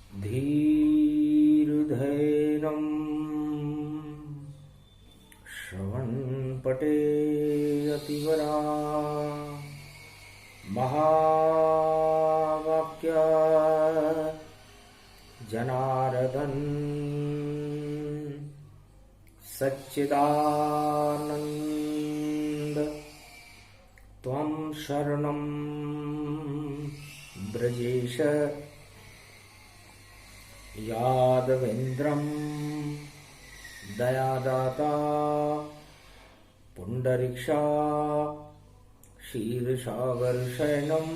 धीर्धैर्यं श्रवणपटे अतिवरा महावाक्या जनार्दन सच्चिदानंद त्वं शरणं ब्रजेश यादवेन्द्रं दयादाता पुंडरीक्षा क्षीरसागरशयनं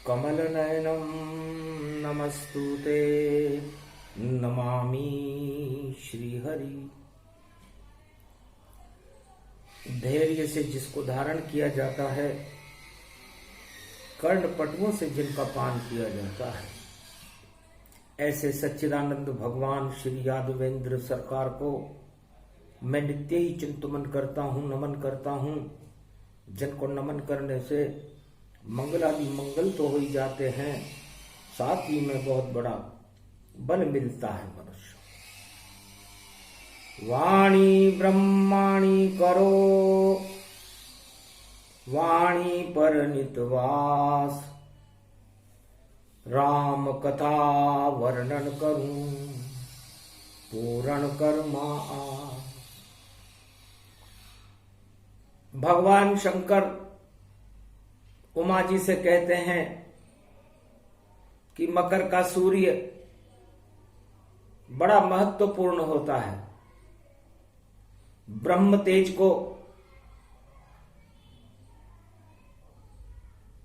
कमलनयनं नमस्तुते नमामि श्रीहरि। धैर्य से जिसको धारण किया जाता है, कर्णपटुओं से जिनका पान किया जाता है, ऐसे सच्चिदानंद भगवान श्री यादवेंद्र सरकार को मैं नित्य ही चिंतन करता हूँ, नमन करता हूँ। जिनको नमन करने से मंगलादि मंगल तो हो ही जाते हैं, साथ ही में बहुत बड़ा बल मिलता है मनुष्य। वाणी ब्रह्माणी करो, वाणी पर नितवास, राम कथा वर्णन करूं पूर्ण कर्मा। भगवान शंकर उमा जी से कहते हैं कि मकर का सूर्य बड़ा महत्वपूर्ण होता है। ब्रह्म तेज को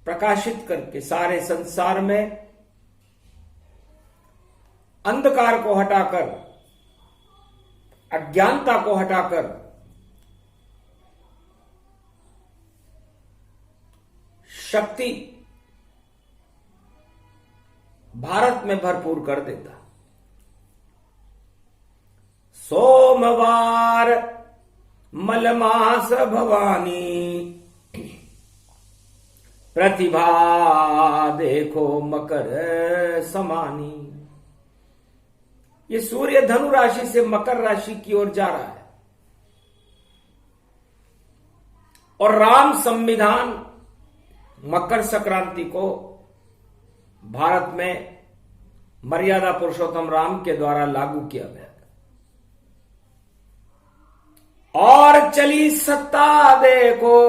प्रकाशित करके सारे संसार में अंधकार को हटाकर, अज्ञानता को हटाकर शक्ति भारत में भरपूर कर देता। सोमवार मलमास भवानी, प्रतिभा देखो मकर समानी। ये सूर्य धनु राशि से मकर राशि की ओर जा रहा है और राम संविधान मकर संक्रांति को भारत में मर्यादा पुरुषोत्तम राम के द्वारा लागू किया गया और चली सत्ता देखो,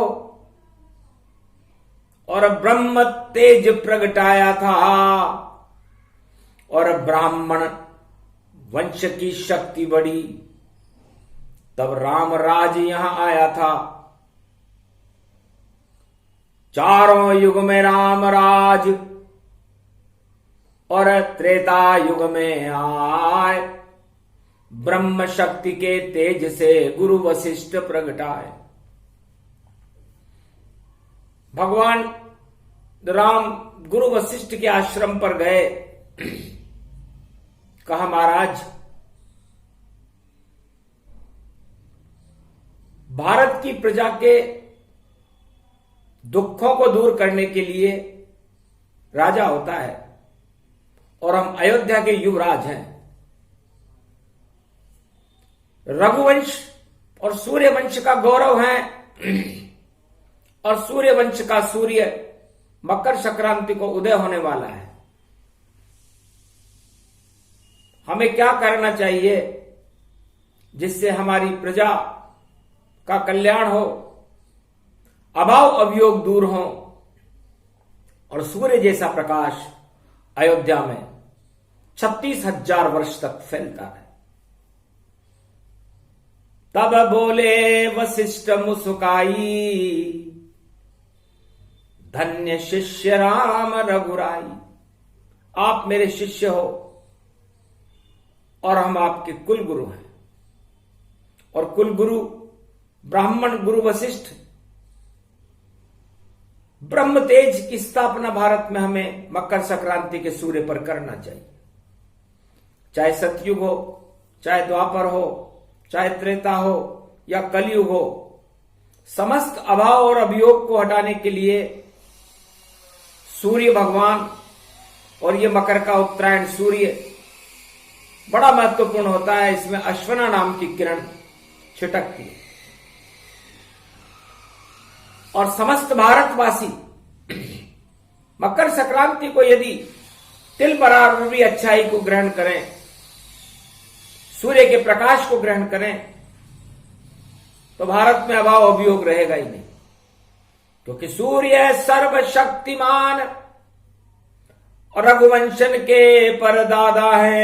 और ब्रह्म तेज प्रगटाया था और ब्राह्मण वंश की शक्ति बढ़ी, तब राम राज यहां आया था। चारों युग में राम राज और त्रेता युग में आए, ब्रह्म शक्ति के तेज से गुरु वशिष्ठ प्रगटाए। भगवान राम गुरु वशिष्ठ के आश्रम पर गए। कहा, महाराज, भारत की प्रजा के दुखों को दूर करने के लिए राजा होता है और हम अयोध्या के युवराज हैं। रघुवंश और सूर्यवंश का गौरव है और सूर्यवंश का सूर्य मकर संक्रांति को उदय होने वाला है। हमें क्या करना चाहिए जिससे हमारी प्रजा का कल्याण हो, अभाव अभियोग दूर हो और सूर्य जैसा प्रकाश अयोध्या में 36,000 वर्ष तक फैलता है। तब बोले वशिष्ठ मुस्काई, धन्य शिष्य राम रघुराई। आप मेरे शिष्य हो और हम आपके कुल गुरु हैं, और कुल गुरु ब्राह्मण गुरु वशिष्ठ। ब्रह्म तेज की स्थापना भारत में हमें मकर संक्रांति के सूर्य पर करना चाहिए। चाहे सतयुग हो, चाहे द्वापर हो, चाहे त्रेता हो या कलयुग हो, समस्त अभाव और अभियोग को हटाने के लिए सूर्य भगवान और ये मकर का उत्तरायण सूर्य बड़ा महत्वपूर्ण होता है। इसमें अश्वना नाम की किरण छिटकती है और समस्त भारतवासी मकर संक्रांति को यदि तिल बराबरी अच्छाई को ग्रहण करें, सूर्य के प्रकाश को ग्रहण करें, तो भारत में अभाव अभियोग रहेगा ही नहीं, क्योंकि सूर्य सर्वशक्तिमान और रघुवंशन के परदादा है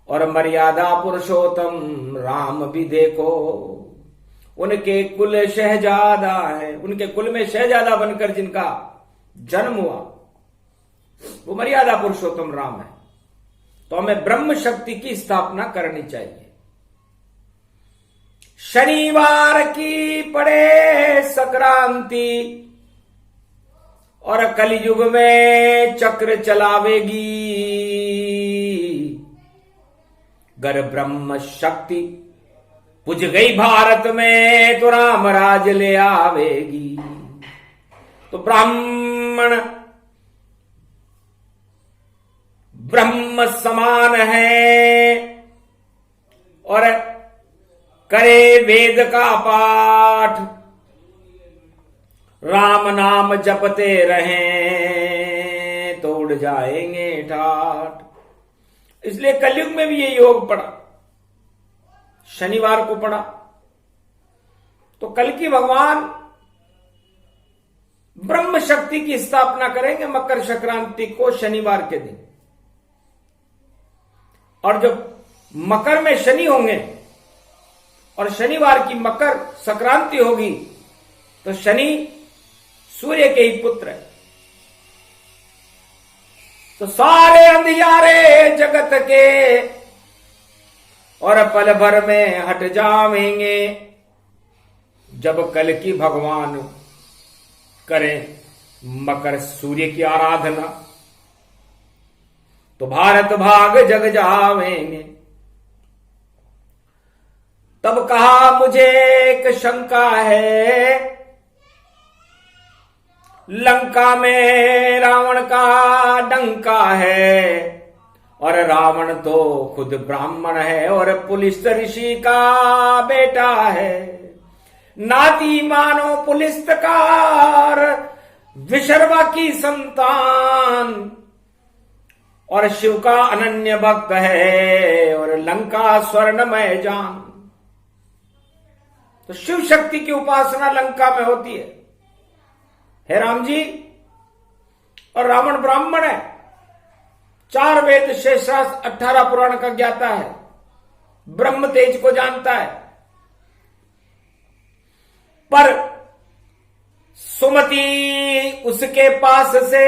और मर्यादा पुरुषोत्तम राम भी देखो उनके कुल शहजादा है। उनके कुल में शहजादा बनकर जिनका जन्म हुआ वो मर्यादा पुरुषोत्तम राम है। तो हमें ब्रह्म शक्ति की स्थापना करनी चाहिए। शनिवार की पड़े संक्रांति और कलयुग में चक्र चलावेगी, गर ब्रह्म शक्ति पुज गई भारत में तो राम राज ले आवेगी। तो ब्राह्मण ब्रह्म समान है और करे वेद का पाठ, राम नाम जपते रहें तो उड़ जाएंगे ठाठ। इसलिए कलयुग में भी ये योग पड़ा, शनिवार को पड़ा। तो कल की भगवान ब्रह्म शक्ति की स्थापना करेंगे मकर संक्रांति को शनिवार के दिन। और जब मकर में शनि होंगे और शनिवार की मकर संक्रांति होगी तो शनि सूर्य के ही पुत्र है। तो सारे अंधियारे जगत के और पल भर में हट जावेंगे जब कल की भगवान करें मकर सूर्य की आराधना, तो भारत भाग जग जावेंगे। तब कहा मुझे एक शंका है, लंका में रावण का डंका है और रावण तो खुद ब्राह्मण है और पुलिस ऋषि का बेटा है। नाती मानो पुलिसकार विशर्वा की संतान और शिव का अनन्य भक्त है और लंका स्वर्णमय जान। तो शिव शक्ति की उपासना लंका में होती है राम जी। और रावण ब्राह्मण है, 4 वेद शेष शास्त्र 18 पुराण का ज्ञाता है, ब्रह्म तेज को जानता है। पर सुमति उसके पास से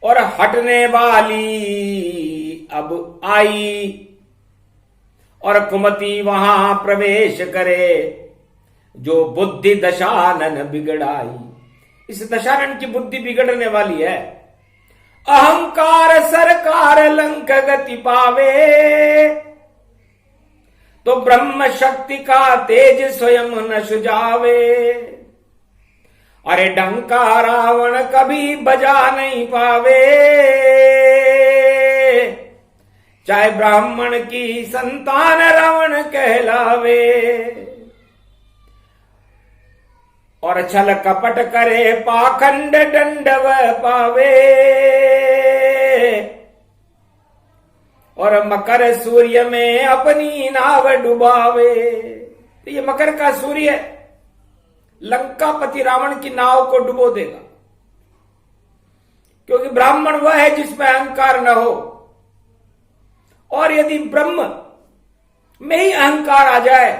और हटने वाली अब आई और कुमति वहां प्रवेश करे जो बुद्धि दशानन बिगड़ाई। इस दशानन की बुद्धि बिगड़ने वाली है। अहंकार सरकार लंक गति पावे तो ब्रह्म शक्ति का तेज स्वयं न सुझावे। अरे डंका रावण कभी बजा नहीं पावे, चाहे ब्राह्मण की संतान रावण कहलावे। और छल कपट करे पाखंड दंडव पावे और मकर सूर्य में अपनी नाव डुबावे। तो ये मकर का सूर्य लंकापति रावण की नाव को डुबो देगा, क्योंकि ब्राह्मण वह है जिसमें अहंकार न हो। और यदि ब्रह्म में ही अहंकार आ जाए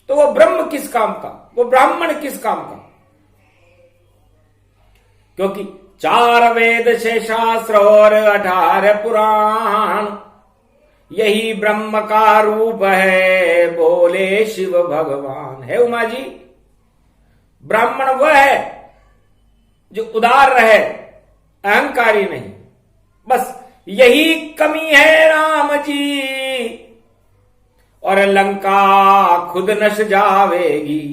तो वो ब्रह्म किस काम का, वो ब्राह्मण किस काम का। क्योंकि 4 वेद 6 शास्त्र और 18 पुराण यही ब्रह्म का रूप है, बोले शिव भगवान। है उमा जी, ब्राह्मण वह है जो उदार रहे, अहंकारी नहीं। बस यही कमी है राम जी और लंका खुद नश जावेगी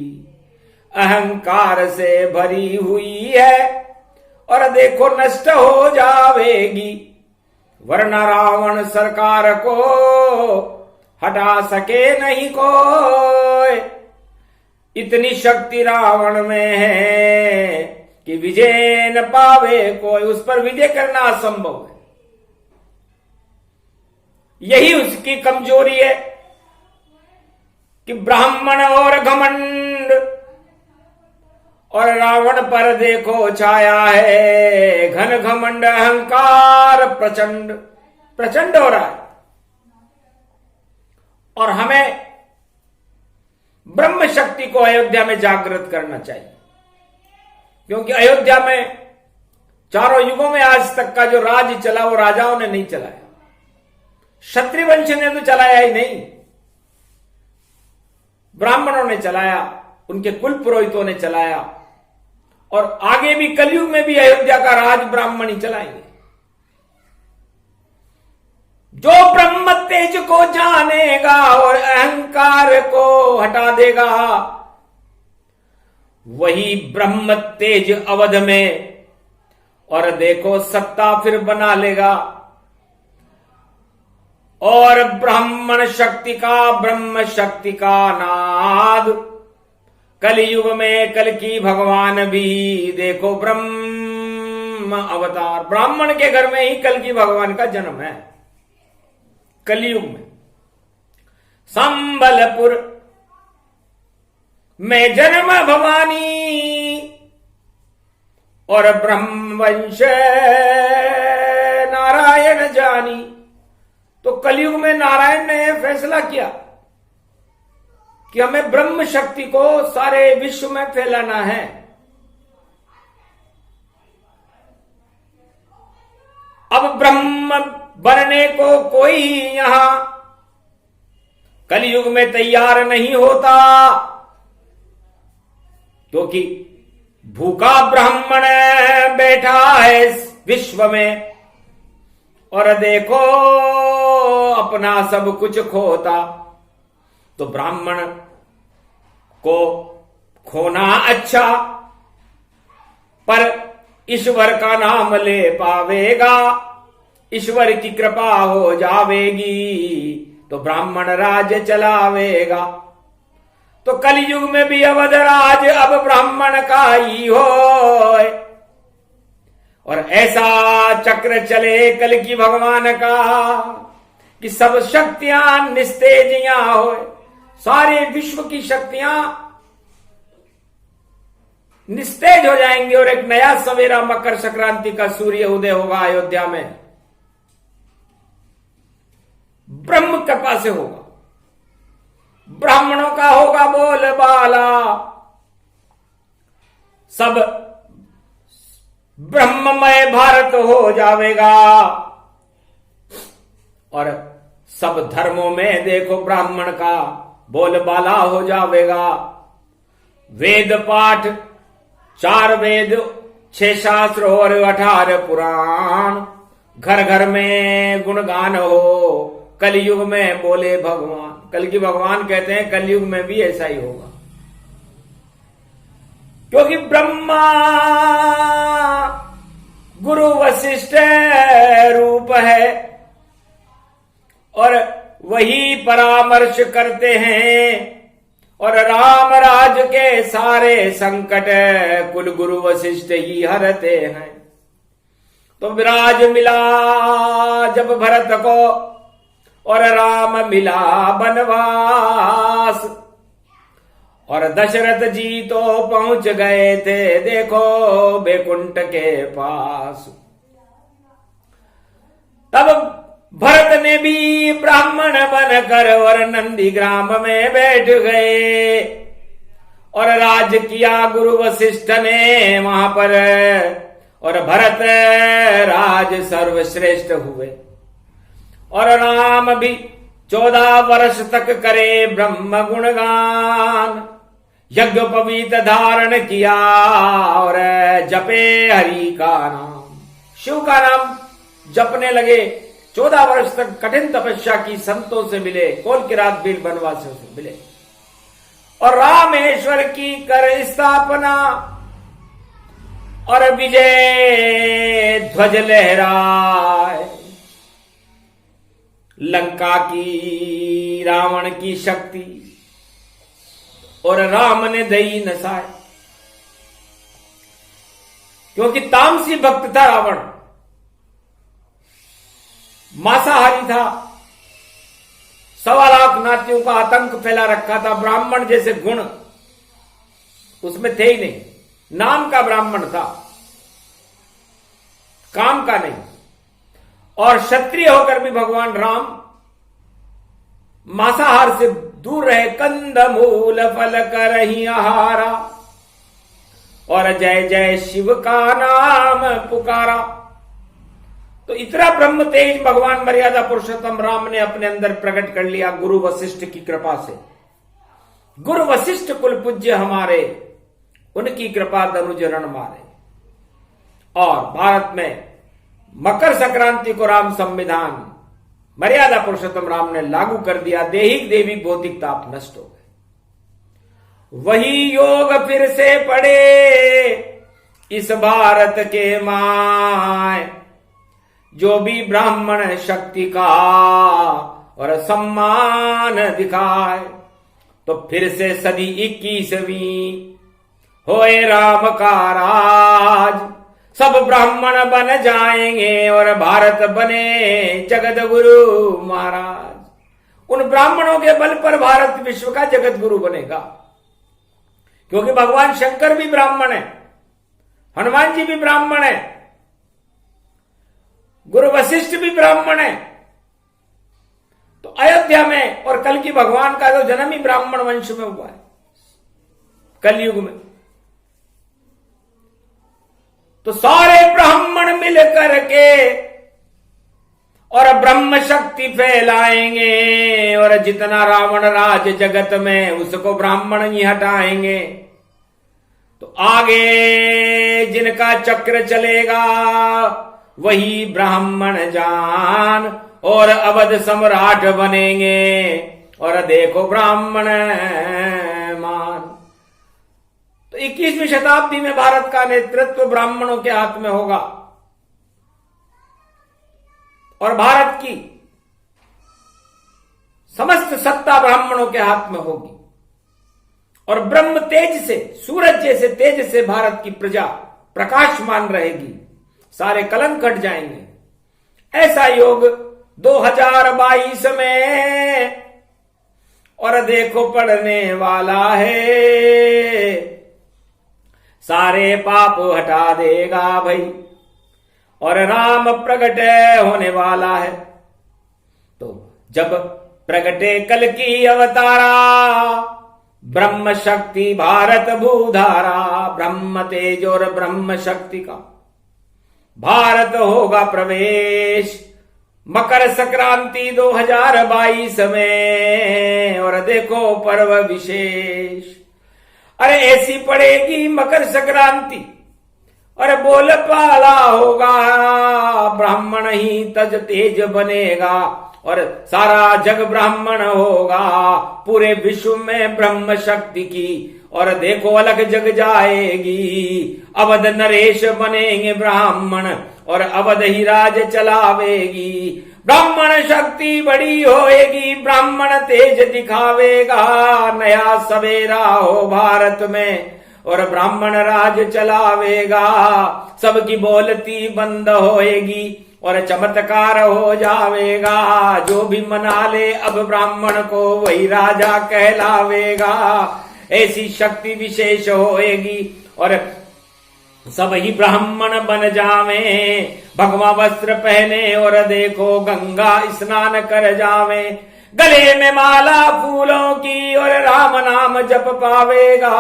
अहंकार से भरी हुई है और देखो नष्ट हो जावेगी, वरना रावण सरकार को हटा सके नहीं कोई। इतनी शक्ति रावण में है कि विजय न पावे कोई, उस पर विजय करना असंभव है। यही उसकी कमजोरी है कि ब्राह्मण और घमंड, और रावण पर देखो छाया है घन घमंड, अहंकार प्रचंड प्रचंड हो रहा है। और हमें ब्रह्म शक्ति को अयोध्या में जागृत करना चाहिए, क्योंकि अयोध्या में चारों युगों में आज तक का जो राज चला वो राजाओं ने नहीं चलाया, क्षत्रिय वंश ने तो चलाया ही नहीं, ब्राह्मणों ने चलाया, उनके कुल पुरोहितों ने चलाया, और आगे भी कलयुग में भी अयोध्या का राज ब्राह्मण ही चलाएंगे। जो ब्रह्म तेज को जानेगा और अहंकार को हटा देगा, वही ब्रह्म तेज अवध में और देखो सत्ता फिर बना लेगा। और ब्राह्मण शक्ति का, ब्रह्म शक्ति का नाद कलयुग में कल की भगवान भी देखो ब्रह्म अवतार, ब्राह्मण के घर में ही कल की भगवान का जन्म है। कलयुग में संबलपुर में जन्म भवानी और ब्रह्मवंश नारायण जानी। तो कलयुग में नारायण ने फैसला किया कि हमें ब्रह्म शक्ति को सारे विश्व में फैलाना है। अब ब्रह्म बनने को कोई यहां कलयुग में तैयार नहीं होता, क्योंकि भूखा ब्राह्मण बैठा है इस विश्व में और देखो अपना सब कुछ खोता। तो ब्राह्मण को खोना अच्छा, पर ईश्वर का नाम ले पावेगा, ईश्वर की कृपा हो जावेगी तो ब्राह्मण राज चलावेगा। तो कलयुग में भी अवध राज अब ब्राह्मण का ही हो, और ऐसा चक्र चले कल की भगवान का कि सब शक्तियां निस्तेजियां हो, सारे विश्व की शक्तियां निस्तेज हो जाएंगी और एक नया सवेरा मकर संक्रांति का सूर्य उदय होगा अयोध्या में, ब्रह्म कृपा से होगा। ब्राह्मणों का होगा बोलबाला, सब ब्रह्ममय भारत हो जाएगा, और सब धर्मों में देखो ब्राह्मण का बोलबाला हो जाएगा। वेद पाठ, 4 वेद, 6 शास्त्र और 18 पुराण, घर घर में गुणगान हो, कलयुग में बोले भगवान। कल की भगवान कहते हैं कलयुग में भी ऐसा ही होगा, क्योंकि ब्रह्मा गुरु वशिष्ठ रूप है और वही परामर्श करते हैं, और राम राज के सारे संकट कुल गुरु वशिष्ठ ही हरते हैं। तो विराज मिला जब भरत को और राम मिला बनवास, और दशरथ जी तो पहुंच गए थे देखो बैकुंठ के पास। तब भरत ने भी ब्राह्मण बनकर और नंदी ग्राम में बैठ गए और राज किया गुरु वशिष्ठ ने वहां पर, और भरत राज सर्वश्रेष्ठ हुए। और राम भी 14 वर्ष तक करे ब्रह्म गुणगान, यज्ञोपवीत धारण किया और जपे हरि का नाम, शिव का नाम जपने लगे। 14 वर्ष तक कठिन तपस्या की, संतों से मिले, कोल की रात बील बनवासियों से मिले, और रामेश्वर की कर स्थापना और विजय ध्वज लहराए। लंका की रावण की शक्ति और राम ने दई नसाए। क्योंकि तामसी भक्त था रावण, मांसाहारी था, 1.25 लाख नातियों का आतंक फैला रखा था। ब्राह्मण जैसे गुण उसमें थे ही नहीं, नाम का ब्राह्मण था, काम का नहीं। और क्षत्रिय होकर भी भगवान राम मांसाहार से दूर रहे, कंद मूल फल करहि आहारा और जय जय शिव का नाम पुकारा। तो इतना ब्रह्म तेज भगवान मर्यादा पुरुषोत्तम राम ने अपने अंदर प्रकट कर लिया गुरु वशिष्ठ की कृपा से। गुरु वशिष्ठ कुल पूज्य हमारे, उनकी कृपा दनुज रण मारे। और भारत में मकर संक्रांति को राम संविधान मर्यादा पुरुषोत्तम राम ने लागू कर दिया। देहिक देविक भौतिक ताप नष्ट हो गए। वही योग फिर से पड़े इस भारत के माय, जो भी ब्राह्मण शक्ति का और सम्मान दिखाए। तो फिर से सदी 21वीं होए राम का राज, सब ब्राह्मण बन जाएंगे और भारत बने जगत गुरु महाराज। उन ब्राह्मणों के बल पर भारत विश्व का जगत गुरु बनेगा। क्योंकि भगवान शंकर भी ब्राह्मण है, हनुमान जी भी ब्राह्मण है, गुरु वशिष्ठ भी ब्राह्मण है। तो अयोध्या में और कल की भगवान का तो जन्म ही ब्राह्मण वंश में हुआ है, कलयुग में। तो सारे ब्राह्मण मिल करके और ब्रह्म शक्ति फैलाएंगे और जितना रावण राज जगत में उसको ब्राह्मण ही हटाएंगे। तो आगे जिनका चक्र चलेगा वही ब्राह्मण जान और अवध सम्राट बनेंगे। और देखो ब्राह्मण मान। तो 21वीं शताब्दी में भारत का नेतृत्व ब्राह्मणों के हाथ में होगा और भारत की समस्त सत्ता ब्राह्मणों के हाथ में होगी। और ब्रह्म तेज से, सूरज जैसे तेज से भारत की प्रजा प्रकाशमान रहेगी, सारे कलंक कट जाएंगे। ऐसा योग 2022 में और देखो पड़ने वाला है। सारे पाप हटा देगा भाई और राम प्रकट होने वाला है। तो जब प्रकटे कल की अवतारा, ब्रह्म शक्ति भारत भूधारा, ब्रह्म तेज और ब्रह्म शक्ति का भारत होगा प्रवेश मकर संक्रांति 2022 में। और देखो पर्व विशेष, अरे ऐसी पड़ेगी मकर संक्रांति, अरे बोल पाला होगा, ब्राह्मण ही तज तेज बनेगा और सारा जग ब्राह्मण होगा। पूरे विश्व में ब्रह्म शक्ति की और देखो अलग जग जाएगी। अवध नरेश बनेंगे ब्राह्मण और अवध ही राज चलावेगी। ब्राह्मण शक्ति बड़ी होएगी, ब्राह्मण तेज दिखावेगा। नया सवेरा हो भारत में और ब्राह्मण राज चलावेगा। सबकी बोलती बंद होएगी और चमत्कार हो जावेगा। जो भी मना ले अब ब्राह्मण को वही राजा कहलावेगा। ऐसी शक्ति विशेष होएगी और सब ही ब्राह्मण बन जावे। भगवा वस्त्र पहने और देखो गंगा स्नान कर जावे। गले में माला फूलों की और राम नाम जप पावेगा।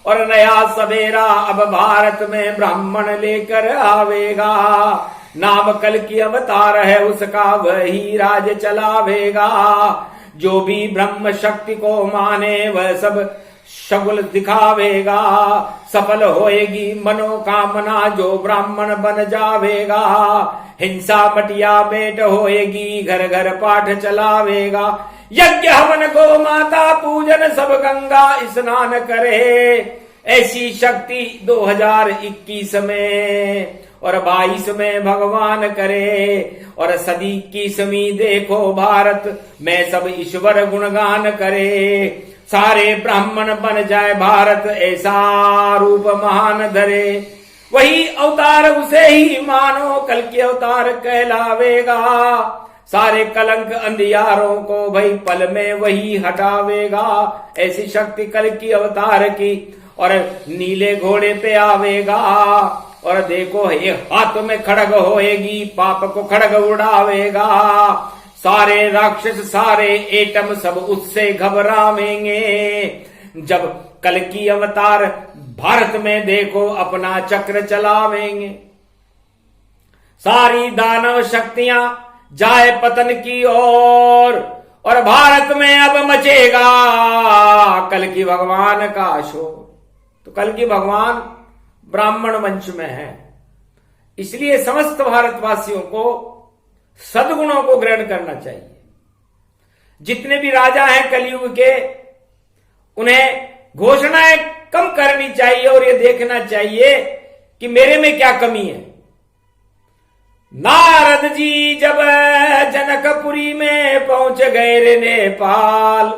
और नया सवेरा अब भारत में ब्राह्मण लेकर आवेगा। नाम कल की अवतार है उसका, वही राज चलावेगा। जो भी ब्रह्म शक्ति को माने वह सब शगुल दिखावेगा। सफल होएगी मनोकामना जो ब्राह्मण बन जावेगा। हिंसा मटिया बेट होएगी, घर घर पाठ चलावेगा। यज्ञ हवन गो माता पूजन सब गंगा स्नान करे। ऐसी शक्ति 2021 में और 22 में भगवान करे। और सदी 21वीं देखो भारत में सब ईश्वर गुणगान करे। सारे ब्राह्मण बन जाए भारत ऐसा रूप महान धरे। वही अवतार उसे ही मानो कल के अवतार कहलावेगा। सारे कलंक अंधियारों को भाई पल में वही हटावेगा। ऐसी शक्ति कल की अवतार की। और नीले घोड़े पे आवेगा। और देखो ये हाथ में खड़ग होएगी पाप को खड़ग उड़ावेगा। सारे राक्षस सारे एटम सब उससे घबरावेंगे। जब कल की अवतार भारत में देखो अपना चक्र चलावेंगे। सारी दानव शक्तियां जाए पतन की ओर। और भारत में अब मचेगा कल की भगवान का शोर। तो कल की भगवान ब्राह्मण वंश में है। इसलिए समस्त भारतवासियों को सद्गुणों को ग्रहण करना चाहिए। जितने भी राजा हैं कलयुग के उन्हें घोषणाएं कम करनी चाहिए और ये देखना चाहिए कि मेरे में क्या कमी है। नारद जी जब जनकपुरी में पहुंच गए रे नेपाल।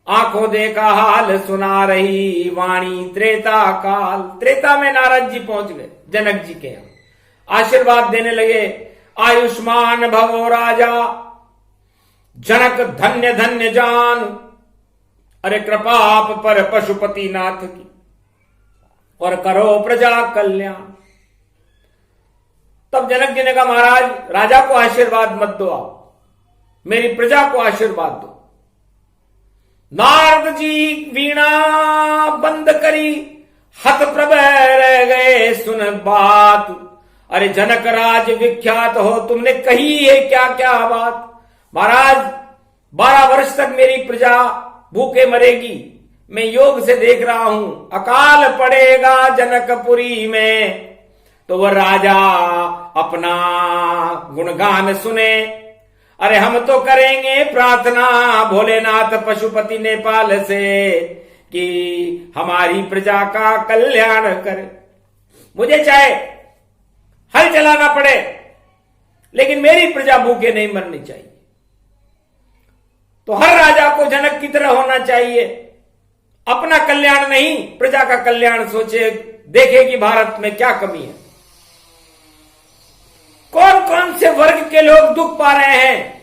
आंखों देखा हाल सुना रही वाणी त्रेता काल। त्रेता में नारद जी पहुंच गए जनक जी के यहां। आशीर्वाद देने लगे आयुष्मान भवो राजा जनक धन्य धन्य जान। अरे कृपा आप पर पशुपति नाथ की और करो प्रजा कल्याण। तब जनक जी ने कहा महाराज राजा को आशीर्वाद मत दो आप मेरी प्रजा को आशीर्वाद दो। नारद जी वीणा बंद करी हतप्रभ रह गए सुन बात। अरे जनक राज विख्यात हो तुमने कही है क्या क्या बात। महाराज 12 वर्ष तक मेरी प्रजा भूखे मरेगी। मैं योग से देख रहा हूं अकाल पड़ेगा जनकपुरी में। तो वह राजा अपना गुणगान सुने। अरे हम तो करेंगे प्रार्थना भोलेनाथ पशुपति नेपाल से कि हमारी प्रजा का कल्याण करे। मुझे चाहे हल चलाना पड़े लेकिन मेरी प्रजा भूखे नहीं मरनी चाहिए। तो हर राजा को जनक की तरह होना चाहिए। अपना कल्याण नहीं प्रजा का कल्याण सोचे। देखे कि भारत में क्या कमी है। कौन कौन से वर्ग के लोग दुख पा रहे हैं।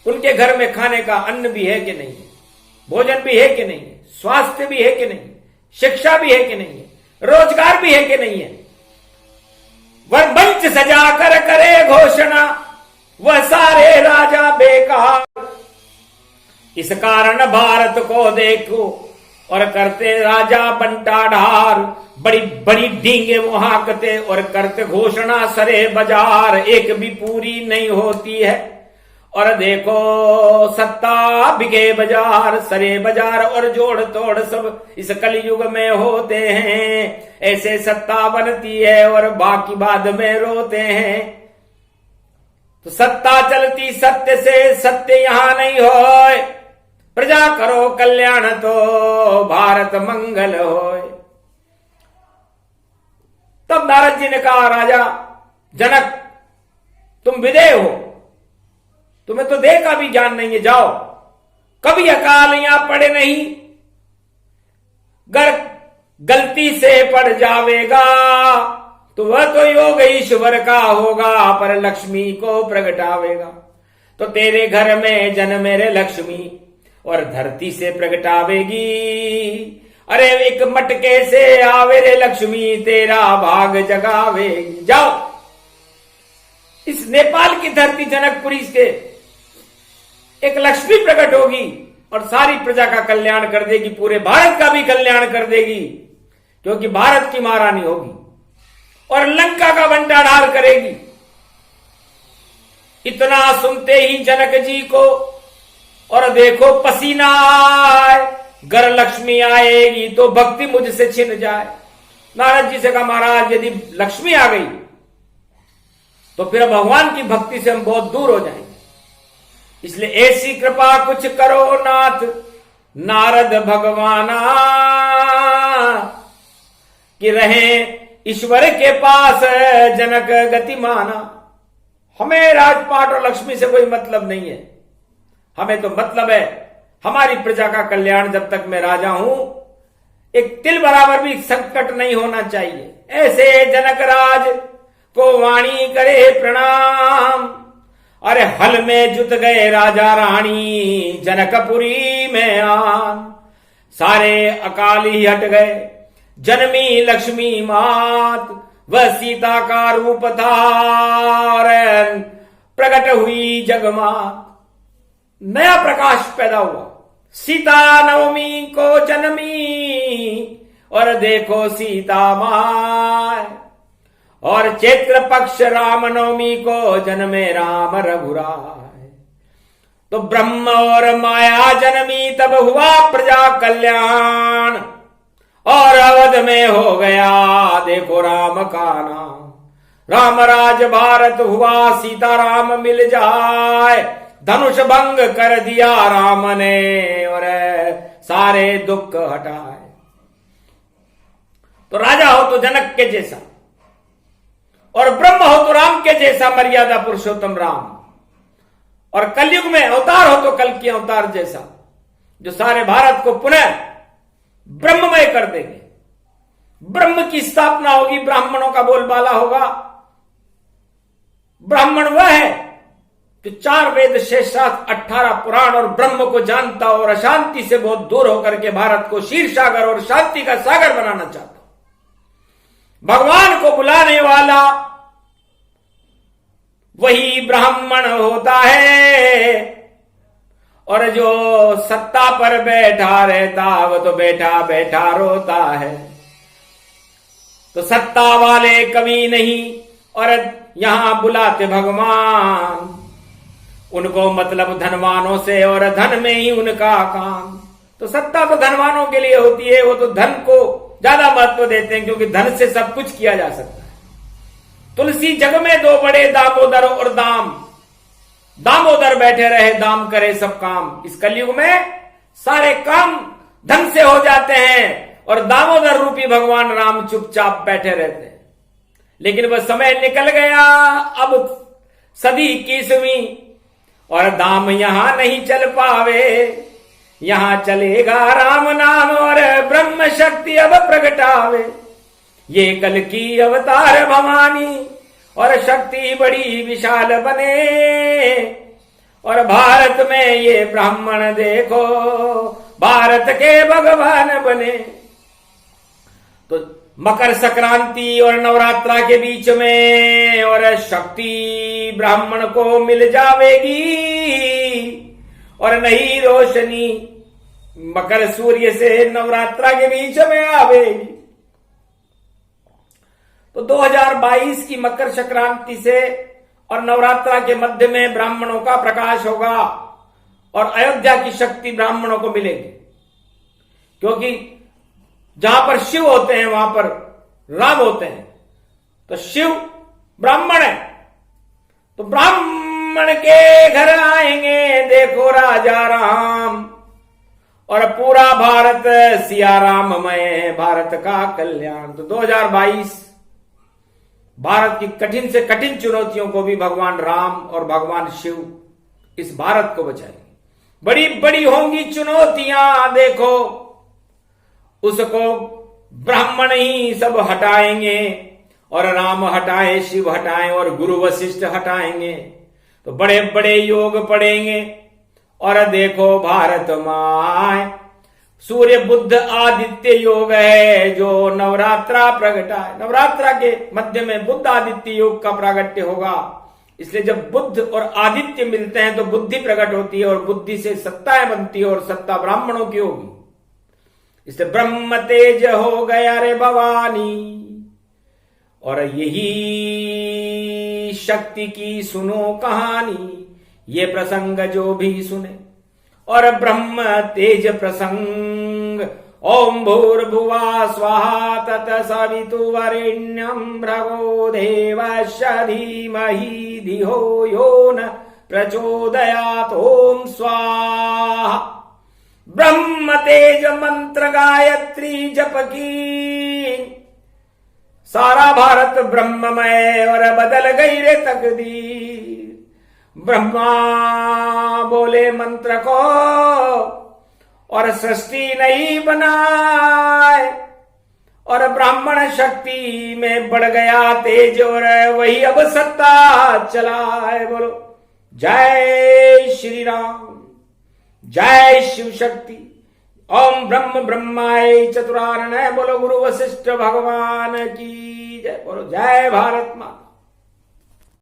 उनके घर में खाने का अन्न भी है कि नहीं है, भोजन भी है कि नहीं है, स्वास्थ्य भी है कि नहीं है, शिक्षा भी है कि नहीं है, रोजगार भी है कि नहीं है। वह मंच सजाकर करे घोषणा वह सारे राजा बेकार। इस कारण भारत को देखो और करते राजा बंटा ढार। बड़ी बड़ी डींगे वो हाकते और करते घोषणा सरे बाजार। एक भी पूरी नहीं होती है और देखो सत्ता बिके बाजार। सरे बाजार और जोड़ तोड़ सब इस कलयुग में होते हैं। ऐसे सत्ता बनती है और बाकी बाद में रोते हैं। तो सत्ता चलती सत्य से सत्य यहां नहीं होए। प्रजा करो कल्याण तो भारत मंगल होए। तब नारद जी ने कहा राजा जनक तुम विदेह हो, तुम्हें तो देह का भी ज्ञान नहीं है। जाओ कभी अकाल यहां पड़े नहीं। गर गलती से पड़ जावेगा तो वह तो योग ईश्वर का होगा पर लक्ष्मी को प्रगटावेगा। तो तेरे घर में जन्मे रे लक्ष्मी और धरती से प्रगटावेगी। अरे एक मटके से आवे रे लक्ष्मी तेरा भाग जगावेगी। जाओ इस नेपाल की धरती जनकपुरी के एक लक्ष्मी प्रकट होगी और सारी प्रजा का कल्याण कर देगी। पूरे भारत का भी कल्याण कर देगी क्योंकि भारत की महारानी होगी और लंका का बंटाढार करेगी। इतना सुनते ही जनक जी को और देखो पसीना आए। घर लक्ष्मी आएगी तो भक्ति मुझसे छिन जाए। नारद जी से कहा महाराज यदि लक्ष्मी आ गई तो फिर भगवान की भक्ति से हम बहुत दूर हो जाएंगे। इसलिए ऐसी कृपा कुछ करो नाथ नारद भगवाना, कि रहे ईश्वर के पास जनक गतिमाना। हमें राजपाट और लक्ष्मी से कोई मतलब नहीं है, हमें तो मतलब है हमारी प्रजा का कल्याण। जब तक मैं राजा हूं एक तिल बराबर भी संकट नहीं होना चाहिए। ऐसे जनक राज को वाणी करे प्रणाम, अरे हल में जुट गए राजा रानी जनकपुरी में आन। सारे अकाल ही हट गए, जन्मी लक्ष्मी मात, वह सीता का रूप था और प्रकट हुई जगमात। नया प्रकाश पैदा हुआ, सीता नवमी को जन्मी और देखो सीता माय। और चैत्र पक्ष राम नवमी को जन्मे राम रघुराय। तो ब्रह्म और माया जन्मी तब हुआ प्रजा कल्याण, और अवध में हो गया देखो राम का नाम। राम राज भारत हुआ, सीता राम मिल जाए, धनुष भंग कर दिया राम ने और सारे दुख हटाए। तो राजा हो तो जनक के जैसा, और ब्रह्म हो तो राम के जैसा, मर्यादा पुरुषोत्तम राम। और कलयुग में अवतार हो तो कल के अवतार जैसा, जो सारे भारत को पुनः ब्रह्ममय कर देंगे। ब्रह्म की स्थापना होगी, ब्राह्मणों का बोलबाला होगा। ब्राह्मण वह है जो 4 वेद, 6 शास्त्र, 18 पुराण और ब्रह्म को जानता हो और अशांति से बहुत दूर होकर के भारत को क्षीर सागर और शांति का सागर बनाना चाहता हो। भगवान को बुलाने वाला वही ब्राह्मण होता है, और जो सत्ता पर बैठा रहता वो तो बैठा बैठा रोता है। तो सत्ता वाले कभी नहीं, और यहां बुलाते भगवान, उनको मतलब धनवानों से, और धन में ही उनका काम। तो सत्ता तो धनवानों के लिए होती है, वो तो धन को ज्यादा महत्व देते हैं, क्योंकि धन से सब कुछ किया जा सकता है। तुलसी जग में 2 बड़े, दामोदर और दाम। दामोदर बैठे रहे, दाम करे सब काम। इस कलयुग में सारे काम धन से हो जाते हैं, और दामोदर रूपी भगवान राम चुपचाप बैठे रहते हैं। लेकिन वह समय निकल गया, अब सदी 21वीं, और दाम यहां नहीं चल पावे। यहां चलेगा राम नाम, और ब्रह्म शक्ति अब प्रगटावे। ये कल की अवतार भवानी, और शक्ति बड़ी विशाल बने। और भारत में ये ब्राह्मण देखो, भारत के भगवान बने। तो मकर संक्रांति और नवरात्रा के बीच में और शक्ति ब्राह्मण को मिल जावेगी, और नई रोशनी मकर सूर्य से नवरात्रा के बीच में आवेगी। तो 2022 की मकर संक्रांति से और नवरात्रा के मध्य में ब्राह्मणों का प्रकाश होगा, और अयोध्या की शक्ति ब्राह्मणों को मिलेगी। क्योंकि जहां पर शिव होते हैं वहां पर राम होते हैं। तो शिव ब्राह्मण है, तो ब्राह्मण के घर आएंगे देखो राजा राम, और पूरा भारत सिया राममय, भारत का कल्याण। तो 2022 भारत की कठिन से कठिन चुनौतियों को भी भगवान राम और भगवान शिव इस भारत को बचाएंगे। बड़ी बड़ी होंगी चुनौतियां, देखो उसको ब्राह्मण ही सब हटाएंगे, और राम हटाए, शिव हटाए, और गुरु वशिष्ठ हटाएंगे। तो बड़े बड़े योग पड़ेंगे, और देखो भारत माय सूर्य बुद्ध आदित्य योग है जो नवरात्रा प्रगटा है। नवरात्रा के मध्य में बुद्ध आदित्य योग का प्रागट्य होगा। इसलिए जब बुद्ध और आदित्य मिलते हैं तो बुद्धि प्रकट होती है, और बुद्धि से सत्ताएं बनती है, और सत्ता ब्राह्मणों की होगी। इसलिए ब्रह्म तेज हो गया रे भवानी, और यही शक्ति की सुनो कहानी। ये प्रसंग जो भी सुने, और ब्रह्म तेज प्रसंग। ओम भूर्भुवा स्वाहा तत्सवितुर्वरेण्यं भर्गो देवस्य धीमहि धियो यो न प्रचोदयात्। ओम स्वाहा। ब्रह्म तेज मंत्र गायत्री जप की, सारा भारत ब्रह्ममय और बदल गई रे तकदीर। ब्रह्मा बोले मंत्र को और सृष्टि नहीं बनाए, और ब्राह्मण शक्ति में बढ़ गया तेज और वही अब सत्ता चलाए। बोलो जय श्री राम, जय शिव शक्ति। ओम ब्रह्म ब्रह्माय चतुरानन। बोलो गुरु वशिष्ठ भगवान की जय। बोलो जय भारत माता।